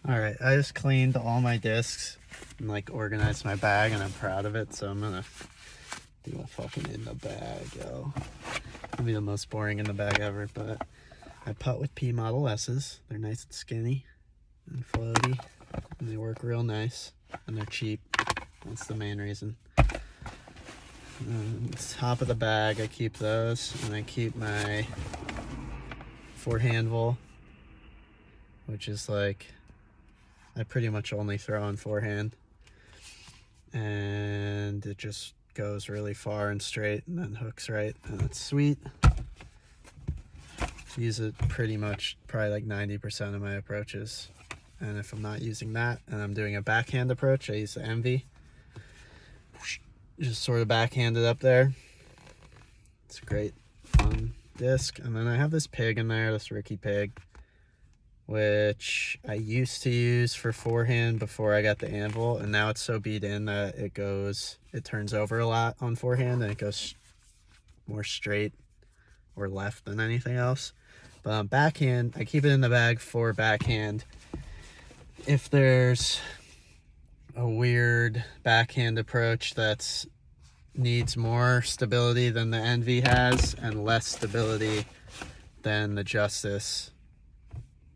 All right, I just cleaned all my discs and like organized my bag, and I'm proud of it. So I'm gonna do a fucking in the bag, yo. It'll be the most boring in the bag ever, but I putt with P Model S's. They're nice and skinny and floaty, and they work real nice, and they're cheap. That's the main reason. Top of the bag, I keep those, and I keep my forehand, which is like, I pretty much only throw on forehand, and it just goes really far and straight and then hooks right, and it's sweet. Use it pretty much probably like 90% of my approaches, and if I'm not using that and I'm doing a backhand approach, I use the Envy. Just sort of backhand it up there. It's a great fun disc. And then I have this pig in there, this Ricky pig, which I used to use for forehand before I got the anvil, and now it's so beat in that it turns over a lot on forehand, and it goes more straight or left than anything else. But on backhand, I keep it in the bag for backhand. If there's a weird backhand approach that needs more stability than the Envy has and less stability than the Justice,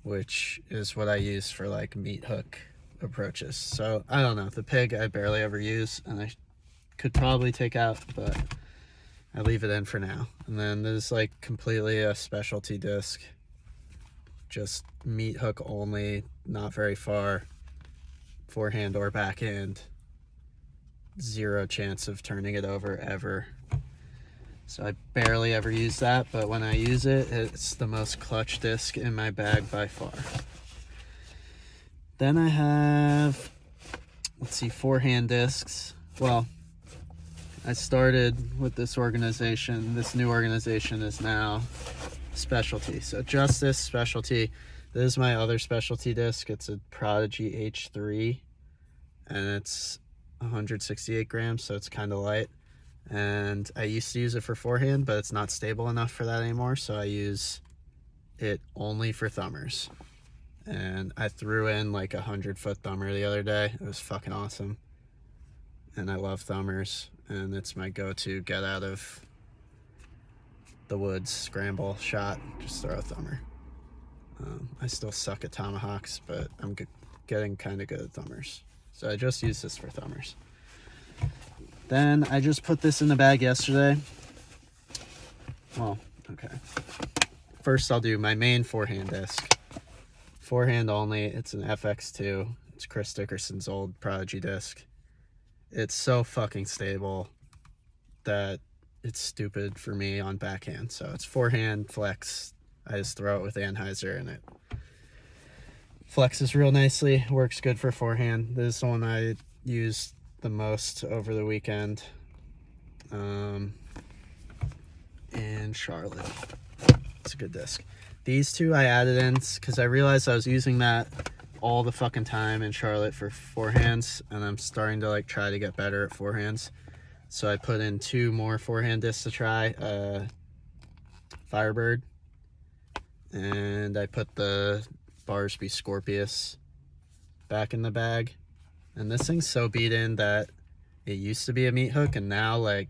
which is what I use for like meat hook approaches. So I don't know, the pig I barely ever use, and I could probably take out, but I leave it in for now. And then there's like completely a specialty disc, just meat hook only, not very far, forehand or backhand, zero chance of turning it over ever. So I barely ever use that, but when I use it, it's the most clutch disc in my bag by far. Then I have, let's see, forehand discs. Well, I started with this organization. This new organization is now specialty. So Justice, specialty. This is my other specialty disc. It's a Prodigy H3, and it's 168 grams, so it's kind of light. And I used to use it for forehand, but it's not stable enough for that anymore, so I use it only for thumbers. And I threw in like 100-foot thumber the other day. It was fucking awesome. And I love thumbers, and it's my go-to get out of the woods scramble shot. Just throw a thumber. I still suck at tomahawks, but I'm getting kind of good at thumbers. So I just use this for thumbers. Then I just put this in the bag yesterday. Well, okay. First I'll do my main forehand disc. Forehand only, it's an FX2. It's Chris Dickerson's old Prodigy disc. It's so fucking stable that it's stupid for me on backhand. So it's forehand, flex. I just throw it with Anheuser, and it flexes real nicely. Works good for forehand. This is the one I used the most over the weekend in Charlotte. It's a good disc. These two I added in because I realized I was using that all the fucking time in Charlotte for forehands, and I'm starting to like try to get better at forehands. So I put in 2 more forehand discs to try. Firebird, and I put the Barsby Scorpius back in the bag. And this thing's so beat in that it used to be a meat hook, and now like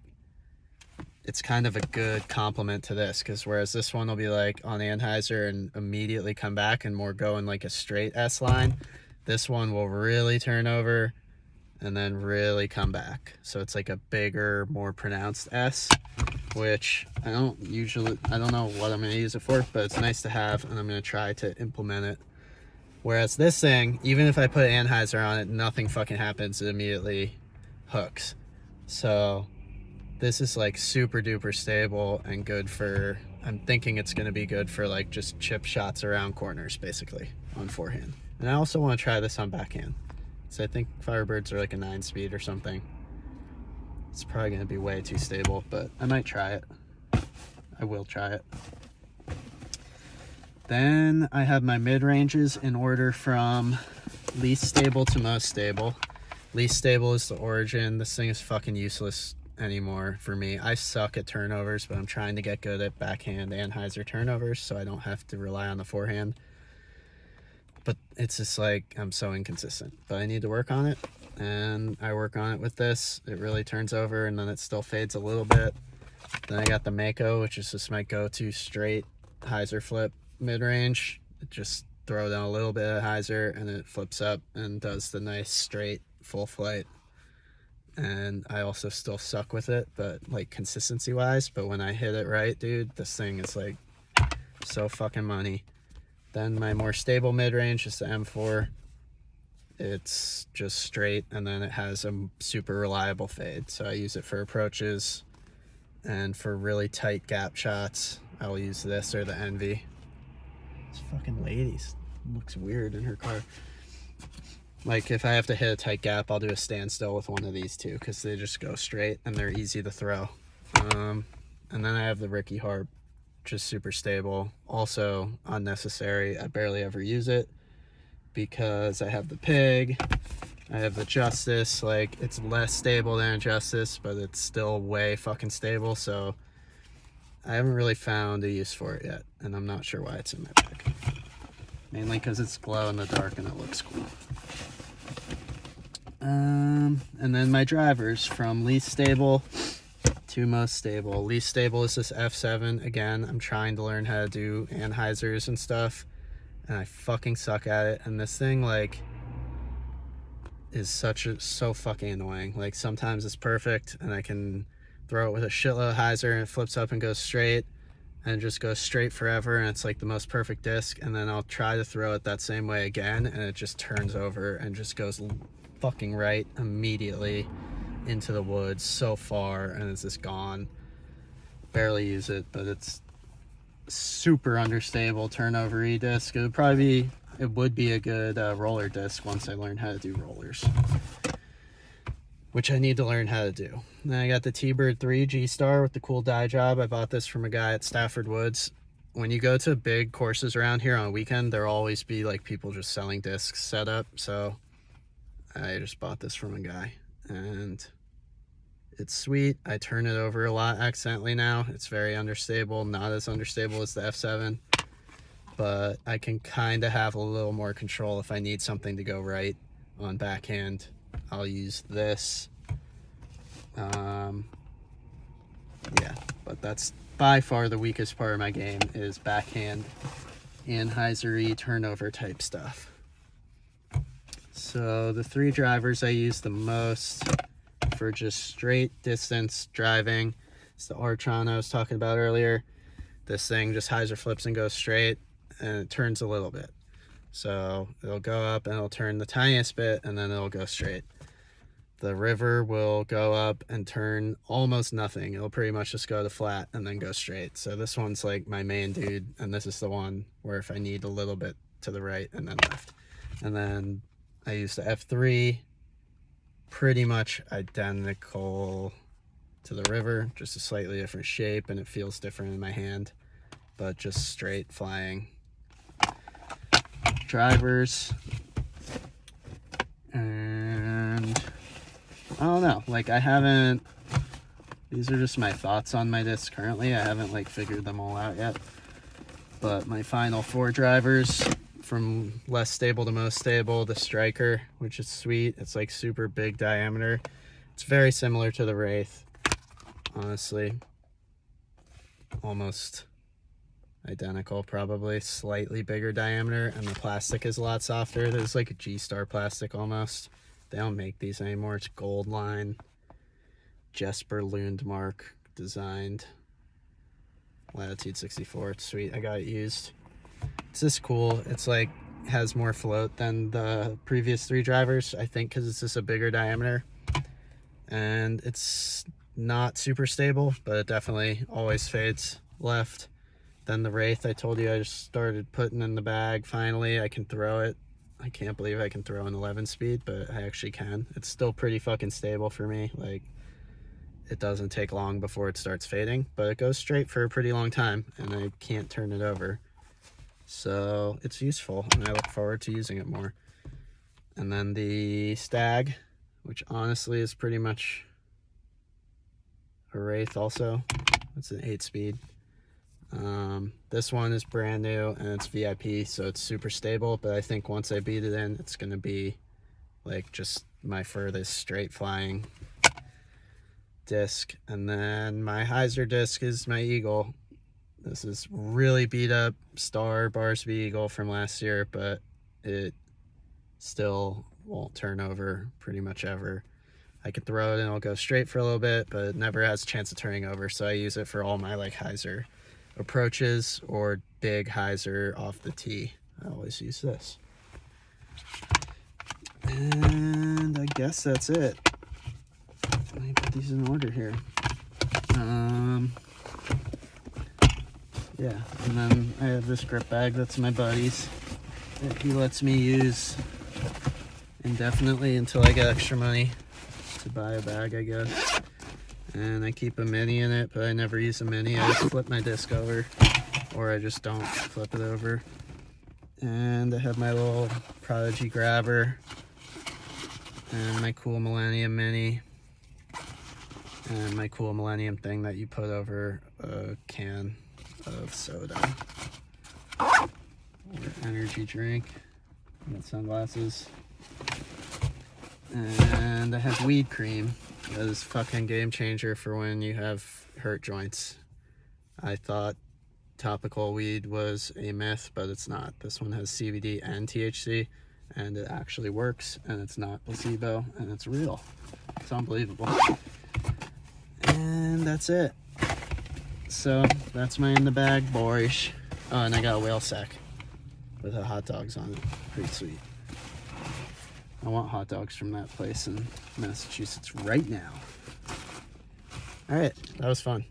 it's kind of a good complement to this, because whereas this one will be like on Anheuser and immediately come back and more go in like a straight S line, this one will really turn over and then really come back. So it's like a bigger, more pronounced S, which I don't know what I'm going to use it for, but it's nice to have, and I'm going to try to implement it. Whereas this thing, even if I put Anheuser on it, nothing fucking happens. It immediately hooks. So this is like super duper stable and good for, I'm thinking it's going to be good for like just chip shots around corners basically on forehand. And I also want to try this on backhand. So I think Firebirds are like a 9-speed or something. It's probably going to be way too stable, but I might try it. I will try it. Then I have my mid-ranges in order from least stable to most stable. Least stable is the Origin. This thing is fucking useless anymore for me. I suck at turnovers, but I'm trying to get good at backhand Anheuser turnovers so I don't have to rely on the forehand. but it's just like I'm so inconsistent. But I need to work on it, and I work on it with this. It really turns over, and then it still fades a little bit. Then I got the Mako, which is just my go-to straight hyzer flip mid-range. Just throw down a little bit of hyzer, and it flips up and does the nice straight full flight. And I also still suck with it, but like consistency wise, but when I hit it right, dude, this thing is like so fucking money. Then my more stable mid-range is the M4. It's just straight, and then it has a super reliable fade, so I use it for approaches, and for really tight gap shots I'll use this or the Envy. This fucking lady looks weird in her car. Like if I have to hit a tight gap, I'll do a standstill with one of these two, because they just go straight and they're easy to throw. And then I have the Ricky Harp, just super stable, also unnecessary. I barely ever use it because I have the Pig, I have the Justice. Like it's less stable than a Justice, but it's still way fucking stable, so I haven't really found a use for it yet, and I'm not sure why it's in my bag. Mainly because it's glow in the dark and it looks cool. And then my drivers from least stable to most stable. Least stable is this F7. Again, I'm trying to learn how to do anhyzers and stuff, and I fucking suck at it. And this thing like is so fucking annoying. Like sometimes it's perfect and I can throw it with a shitload of hyzer and it flips up and goes straight, and it just goes straight forever, and it's like the most perfect disc. And then I'll try to throw it that same way again, and it just turns over and just goes fucking right immediately into the woods so far, and it's just gone. Barely use it, but it's super understable turnover disc. It would be a good roller disc once I learn how to do rollers, which I need to learn how to do. Then I got the T-Bird 3 G-Star with the cool dye job. I bought this from a guy at Stafford Woods. When you go to big courses around here on a weekend, there'll always be like people just selling discs set up, so I just bought this from a guy, and it's sweet. I turn it over a lot accidentally now. It's very understable, not as understable as the F7, but I can kind of have a little more control if I need something to go right on backhand. I'll use this. Yeah, but that's by far the weakest part of my game is backhand anhyzer-y turnover type stuff. So the three drivers I use the most for just straight distance driving is the Artron I was talking about earlier. This thing just hyzer flips and goes straight, and it turns a little bit. So it'll go up and it'll turn the tiniest bit, and then it'll go straight. The River will go up and turn almost nothing. It'll pretty much just go to flat and then go straight. So this one's like my main dude, and this is the one where if I need a little bit to the right and then left. And then I use the F3, pretty much identical to the River, just a slightly different shape, and it feels different in my hand, but just straight flying. Drivers, and I don't know, like these are just my thoughts on my disc currently. I haven't like figured them all out yet, but my final four drivers, from less stable to most stable: the Striker, which is sweet. It's like super big diameter. It's very similar to the Wraith, honestly. Almost identical, probably. Slightly bigger diameter, and the plastic is a lot softer. There's like a G-Star plastic almost. They don't make these anymore. It's Gold Line, Jesper Lundmark designed. Latitude 64. It's sweet. I got it used. It's just cool. It's like has more float than the previous three drivers, I think, because it's just a bigger diameter, and it's not super stable, but it definitely always fades left. Then the Wraith, I told you I just started putting in the bag. Finally, I can throw it. I can't believe I can throw an 11 speed, but I actually can. It's still pretty fucking stable for me. Like, it doesn't take long before it starts fading, but it goes straight for a pretty long time, and I can't turn it over. So it's useful, and I look forward to using it more. And then the Stag, which honestly is pretty much a Wraith also. It's an 8 speed. This one is brand new and it's VIP, so it's super stable, but I think once I beat it in, it's gonna be like just my furthest straight flying disc. And then my hyzer disc is my Eagle. This is really beat up Star Barsby Eagle from last year, but it still won't turn over pretty much ever. I can throw it and it'll go straight for a little bit, but it never has a chance of turning over, so I use it for all my like hyzer approaches or big hyzer off the tee. I always use this. And I guess that's it. Let me put these in order here. Yeah, and then I have this grip bag that's my buddy's that he lets me use indefinitely until I get extra money to buy a bag, I guess. And I keep a mini in it, but I never use a mini. I just flip my disc over, or I just don't flip it over. And I have my little Prodigy grabber and my cool Millennium mini and my cool Millennium thing that you put over a can of soda or energy drink. I got sunglasses. And I have weed cream. That is fucking game changer for when you have hurt joints. I thought topical weed was a myth, but it's not. This one has CBD and THC, and it actually works, and it's not placebo, and it's real. It's unbelievable. And that's it. So that's my in the bag borscht. Oh, and I got a whale sack with hot dogs on it. Pretty sweet. I want hot dogs from that place in Massachusetts right now. All right, that was fun.